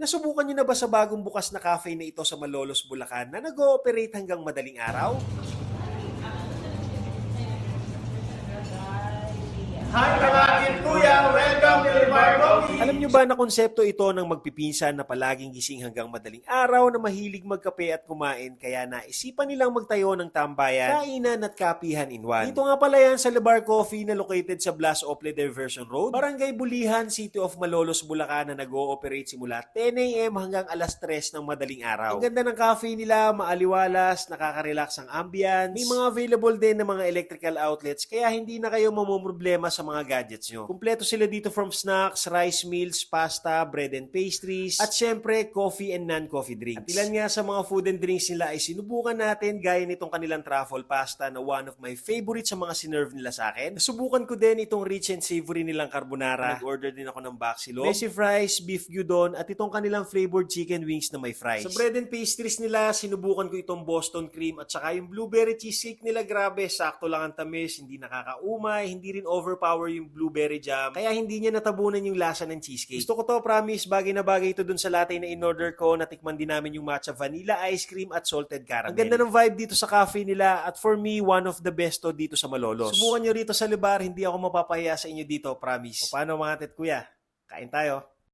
Nasubukan niyo na ba sa bagong bukas na cafe na ito sa Malolos, Bulacan na nag-ooperate hanggang madaling araw? Hi mga kuya! Welcome to Bar Coffee! Alam niyo ba na konsepto ito ng magpipinsan na palaging gising hanggang madaling araw na mahilig magkape at kumain kaya naisipan nilang magtayo ng tambayan, kainan at kapihan in one. Dito nga pala yan sa Le Bar Coffee na located sa Blas Ople Diversion Road, Barangay Bulihan, City of Malolos, Bulacan na nag-ooperate simula 10 a.m. hanggang alas 3 ng madaling araw. Ang ganda ng cafe nila, maaliwalas, nakaka-relax ang ambience, may mga available din na mga electrical outlets kaya hindi na kayo mamumroblema sa mga gadgets nyo. Kumpleto sila dito from snacks, rice meals, pasta, bread and pastries, at syempre, coffee and non-coffee drinks. At ilan nga sa mga food and drinks nila ay sinubukan natin gaya nitong kanilang truffle pasta na one of my favorite sa mga sinerve nila sa akin. Nasubukan ko din itong rich and savory nilang carbonara. Nag-order din ako ng baksilog, messy fries, beef gyudon, at itong kanilang flavored chicken wings na may fries. Sa bread and pastries nila, sinubukan ko itong Boston cream at saka yung blueberry cheesecake nila. Grabe, sakto lang ang tamis, hindi nakakaumay, hindi rin overpower yung blueberry jam, kaya hindi niya natabunan yung lasa ng cheesecake. Gusto ko to, promise, bagay na bagay ito dun sa latte na in-order ko. Natikman din namin yung matcha vanilla ice cream at salted caramel. Ang ganda ng vibe dito sa cafe nila at for me, one of the best to dito sa Malolos. Subukan nyo rito sa Le Bar, hindi ako mapapahiya sa inyo dito, promise. O paano mga tet kuya? Kain tayo.